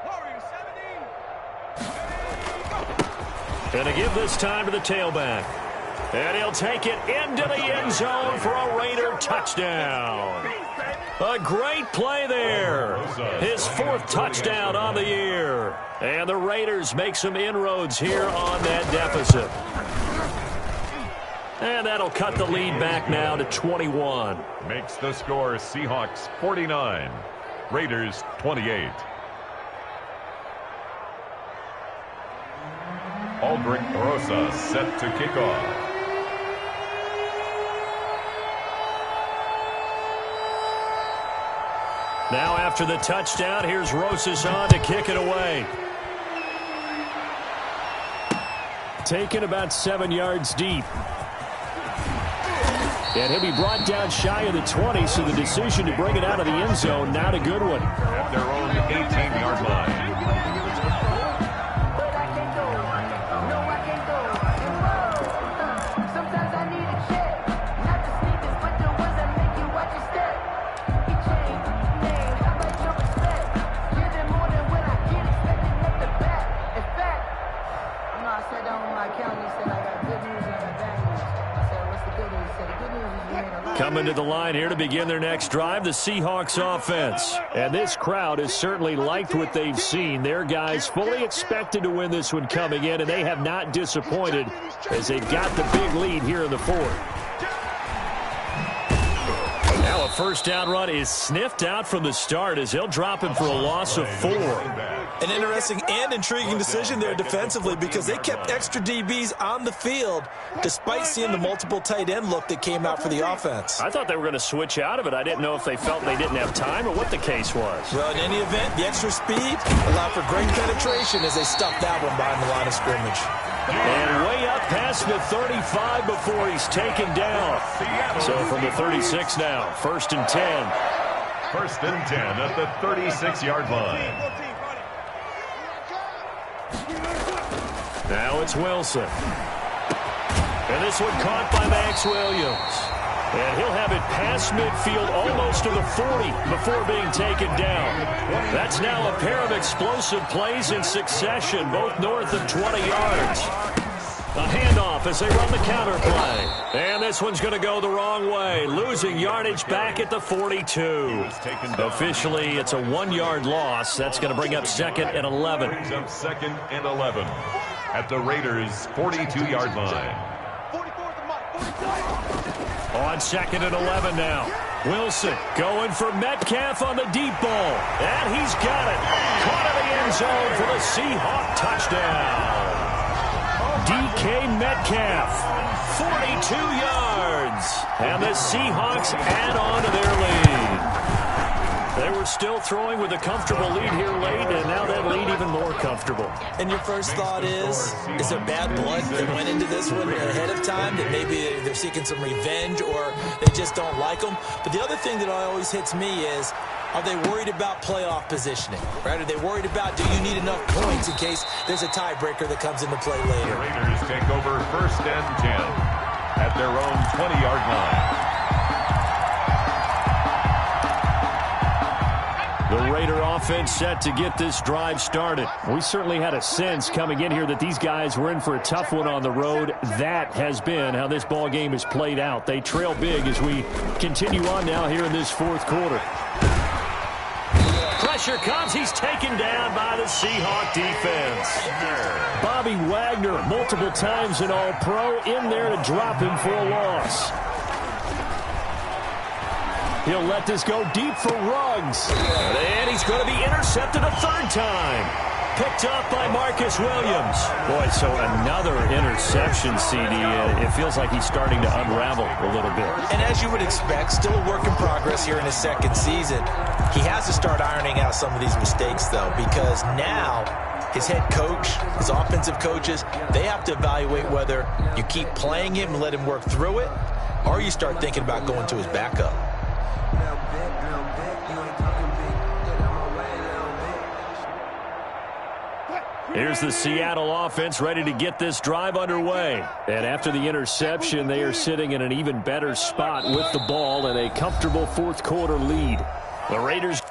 Warrior 70. And to give this time to the tailback. And he'll take it into the end zone for a Raider touchdown. A great play there. His 4th touchdown on the year. And the Raiders make some inroads here on that deficit. And that'll cut the lead back now to 21. Makes the score Seahawks 49, Raiders 28. Aldrich Rosa set to kick off. Now after the touchdown, here's Rosas on to kick it away. Taken about 7 yards deep. And he'll be brought down shy of the 20, so the decision to bring it out of the end zone, not a good one. At their own 18-yard line. Coming to the line here to begin their next drive, the Seahawks offense. And this crowd has certainly liked what they've seen. Their guys fully expected to win this one coming in, and they have not disappointed as they've got the big lead here in the fourth. Now a first down run is sniffed out from the start as they'll drop him for a loss of 4. An interesting and intriguing decision there defensively because they kept extra DBs on the field despite seeing the multiple tight end look that came out for the offense. I thought they were going to switch out of it. I didn't know if they felt they didn't have time or what the case was. Well, in any event, the extra speed allowed for great penetration as they stuffed that one behind the line of scrimmage. And way up past the 35 before he's taken down. So from the 36 now, 1st and 10. 1st and 10 at the 36-yard line. Now it's Wilson. And this one caught by Max Williams. And he'll have it past midfield almost to the 40 before being taken down. That's now a pair of explosive plays in succession, both north of 20 yards. A handoff as they run the counter play. And this one's going to go the wrong way, losing yardage back at the 42. Officially, it's a 1-yard loss. That's going to bring up 2nd and 11. Brings up 2nd and 11 at the Raiders' 42-yard line. On 2nd and 11 now. Wilson going for Metcalf on the deep ball. And he's got it. Caught in the end zone for the Seahawk touchdown. DK Metcalf, 42 yards. And the Seahawks add on to their lead. They were still throwing with a comfortable lead here late, and now that lead even more comfortable. And your first thought is there bad blood that went into this one ahead of time, that maybe they're seeking some revenge or they just don't like them? But the other thing that always hits me is, are they worried about playoff positioning? Right? Are they worried about, do you need enough points in case there's a tiebreaker that comes into play later? The Raiders take over 1st and 10 at their own 20-yard line. The Raider offense set to get this drive started. We certainly had a sense coming in here that these guys were in for a tough one on the road. That has been how this ball game has played out. They trail big as we continue on now here in this 4th quarter. Pressure comes. He's taken down by the Seahawk defense. Bobby Wagner, multiple times an All-Pro, in there to drop him for a loss. He'll let this go deep for Ruggs. And he's going to be intercepted a 3rd time. Picked up by Marcus Williams. Boy, so another interception, CD. It feels like he's starting to unravel a little bit. And as you would expect, still a work in progress here in his 2nd season. He has to start ironing out some of these mistakes, though, because now his head coach, his offensive coaches, they have to evaluate whether you keep playing him and let him work through it, or you start thinking about going to his backup. Here's the Seattle offense ready to get this drive underway. And after the interception, they are sitting in an even better spot with the ball and a comfortable 4th quarter lead. The Raiders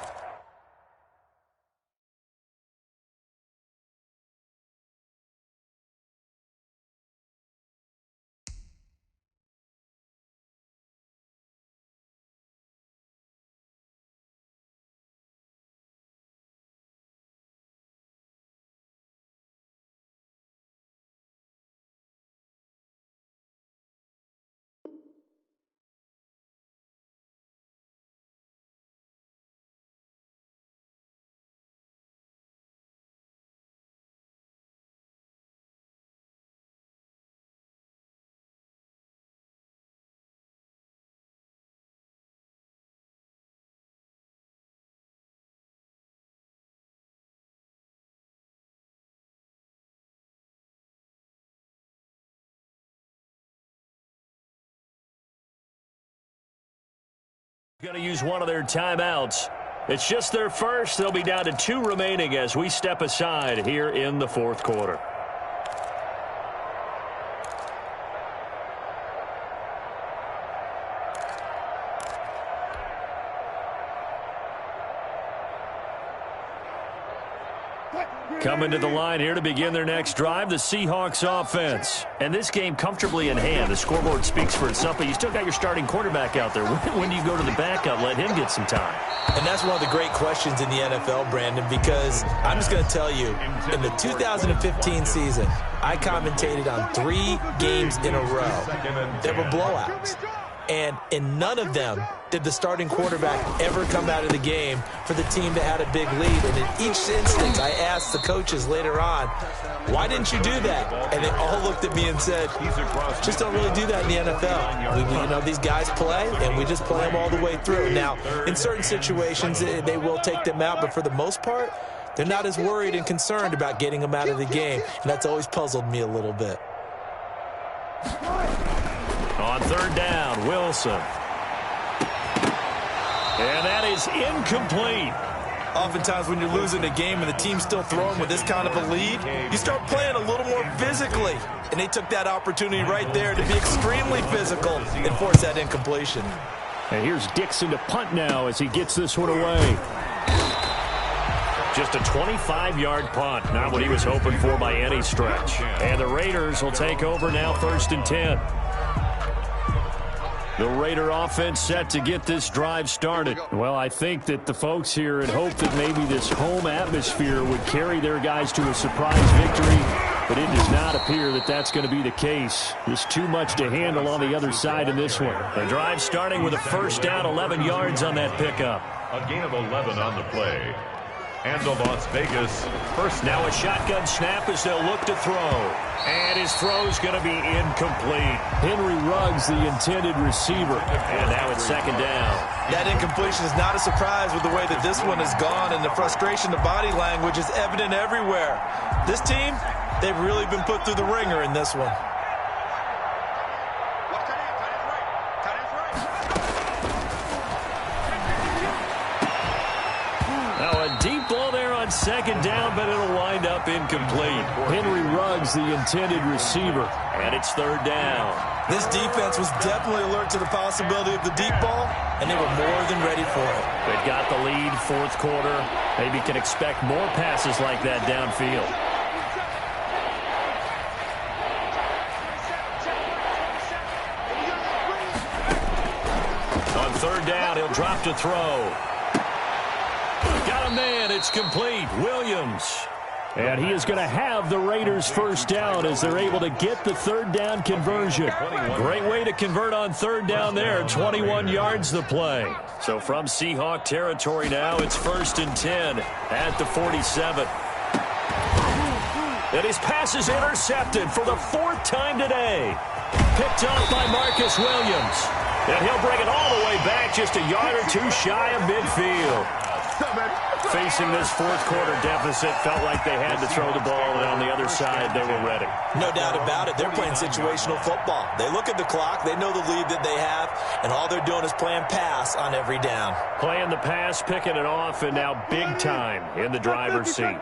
Going to use one of their timeouts. It's just their first. They'll be down to 2 remaining as we step aside here in the fourth quarter. Coming to the line here to begin their next drive, the Seahawks offense. And this game comfortably in hand. The scoreboard speaks for itself, but you still got your starting quarterback out there. When do you go to the backup, let him get some time? And that's one of the great questions in the NFL, Brandon, because I'm just going to tell you, in the 2015 season, I commentated on 3 games in a row. There were blowouts. And in none of them did the starting quarterback ever come out of the game for the team that had a big lead. And in each instance, I asked the coaches later on, why didn't you do that? And they all looked at me and said, just don't really do that in the NFL. These guys play, and we just play them all the way through. Now, in certain situations, they will take them out, but for the most part, they're not as worried and concerned about getting them out of the game. And that's always puzzled me a little bit. On third down, Wilson. And that is incomplete. Oftentimes when you're losing a game and the team's still throwing with this kind of a lead, you start playing a little more physically. And they took that opportunity right there to be extremely physical and force that incompletion. And here's Dixon to punt now as he gets this one away. Just a 25-yard punt, not what he was hoping for by any stretch. And the Raiders will take over now, 1st and 10. The Raider offense set to get this drive started. Well, I think that the folks here had hoped that maybe this home atmosphere would carry their guys to a surprise victory, but it does not appear that that's going to be the case. There's too much to handle on the other side in this one. The drive starting with a first down, 11 yards on that pickup. A gain of 11 on the play. And the Las Vegas first. Now a shotgun snap as they'll look to throw. And his throw's going to be incomplete. Henry Ruggs, the intended receiver. And now it's 2nd down. That incompletion is not a surprise with the way that this one has gone, and the frustration, the body language is evident everywhere. This team, they've really been put through the ringer in this one. Deep ball there on 2nd down, but it'll wind up incomplete. Henry Ruggs, the intended receiver. And it's 3rd down. This defense was definitely alert to the possibility of the deep ball, and they were more than ready for it. They've got the lead, 4th quarter. Maybe can expect more passes like that downfield. On 3rd down, he'll drop to throw. Got a man, it's complete. Williams. And he is going to have the Raiders first down as they're able to get the 3rd down conversion. Great way to convert on 3rd down there. 21 yards the play. So from Seahawk territory now, it's 1st and 10 at the 47. And his pass is intercepted for the 4th time today. Picked up by Marcus Williams. And he'll bring it all the way back just a yard or 2 shy of midfield. Facing this 4th quarter deficit, felt like they had to throw the ball, and on the other side, they were ready. No doubt about it. They're playing situational football. They look at the clock, they know the lead that they have, and all they're doing is playing pass on every down. Playing the pass, picking it off, and now big time in the driver's seat.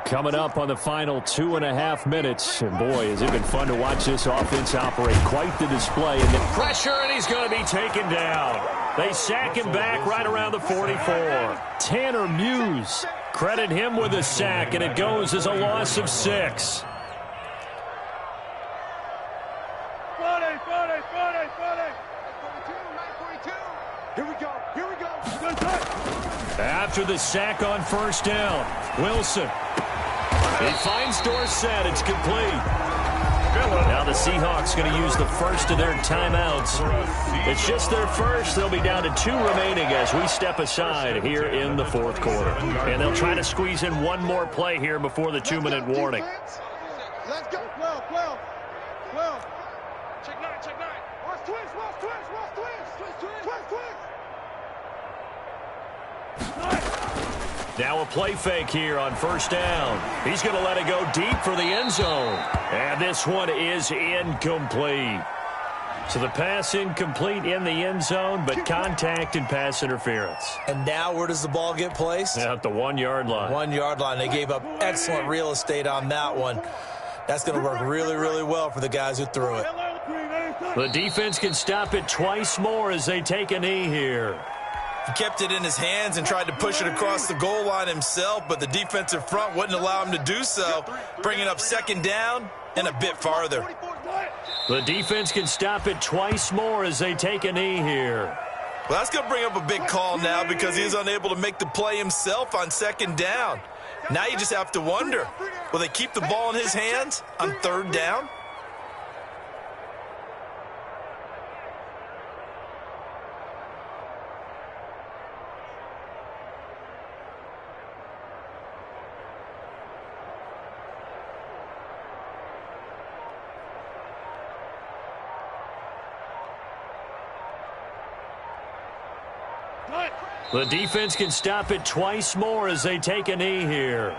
Coming up on the final 2.5 minutes, and boy, has it been fun to watch this offense operate. Quite the display. And the pressure, and he's going to be taken down. They sack him back right around the 44. Tanner Muse. Credit him with a sack, and it goes as a loss of 6. Here we go. After the sack on 1st down, Wilson. He finds Dorsett. It's complete. Now the Seahawks going to use the first of their timeouts. It's just their first. They'll be down to 2 remaining as we step aside here in the 4th quarter. And they'll try to squeeze in one more play here before the 2-minute warning. Let's go. 12. Check 9. Watch twins. Now a play fake here on 1st down. He's going to let it go deep for the end zone. And this one is incomplete. So the pass incomplete in the end zone, but contact and pass interference. And now where does the ball get placed? At the 1-yard line. 1-yard line. They gave up excellent real estate on that one. That's going to work really, really well for the guys who threw it. The defense can stop it twice more as they take a knee here. He kept it in his hands and tried to push it across the goal line himself, but the defensive front wouldn't allow him to do so, bringing up second down and a bit farther. The defense can stop it twice more as they take a knee here. Well, that's going to bring up a big call now because he is unable to make the play himself on second down. Now you just have to wonder, will they keep the ball in his hands on third down? The defense can stop it twice more as they take a knee here.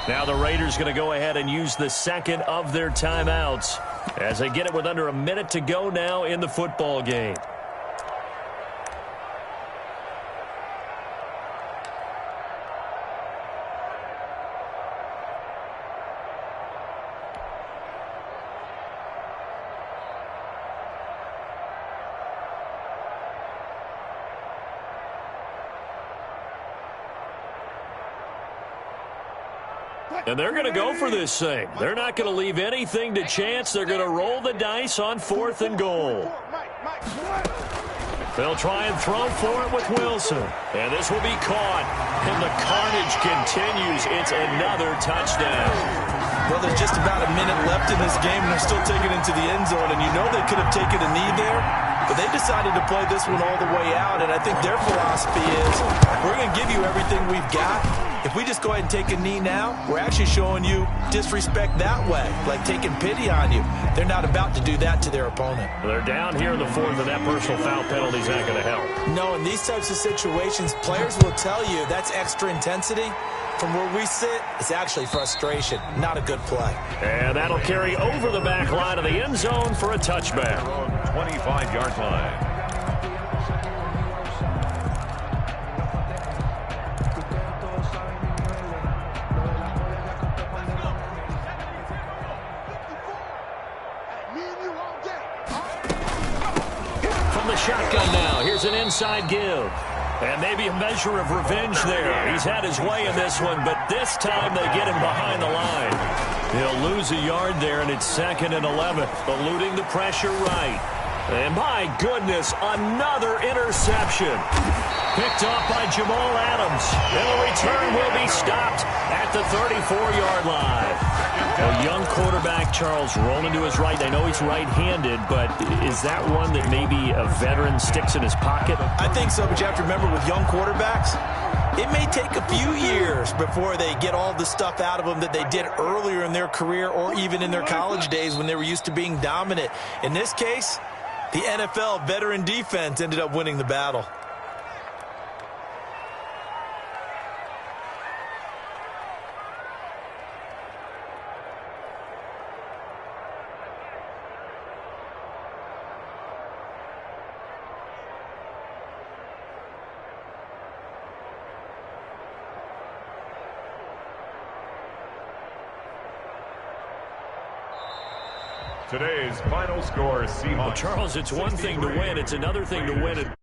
Now the Raiders going to go ahead and use the second of their timeouts as they get it with under a minute to go now in the football game. And they're going to go for this thing. They're not going to leave anything to chance. They're going to roll the dice on 4th and goal. They'll try and throw for it with Wilson. And this will be caught. And the carnage continues. It's another touchdown. Well, there's just about a minute left in this game, and they're still taking it into the end zone. And you know they could have taken a knee there, but they decided to play this one all the way out. And I think their philosophy is, we're going to give you everything we've got. If we just go ahead and take a knee now, we're actually showing you disrespect that way, like taking pity on you. They're not about to do that to their opponent. They're down here in the 4th, and that personal foul penalty is not going to help. No, in these types of situations, players will tell you that's extra intensity. From where we sit, it's actually frustration, not a good play. And that'll carry over the back line of the end zone for a touchback. 25-yard line. Shotgun now. Here's an inside give. And maybe a measure of revenge there. He's had his way in this one, but this time they get him behind the line. He'll lose a yard there, and it's 2nd and 11. Eluding the pressure right. And my goodness, another interception. Picked off by Jamal Adams. And the return will be stopped at the 34-yard line. A young quarterback, Charles, rolling to his right. I know he's right-handed, but is that one that maybe a veteran sticks in his pocket? I think so, but you have to remember with young quarterbacks, it may take a few years before they get all the stuff out of them that they did earlier in their career or even in their college days when they were used to being dominant. In this case, the NFL veteran defense ended up winning the battle. Today's final score, Seahawks. Well, Charles, it's one thing to win. It's another thing to win it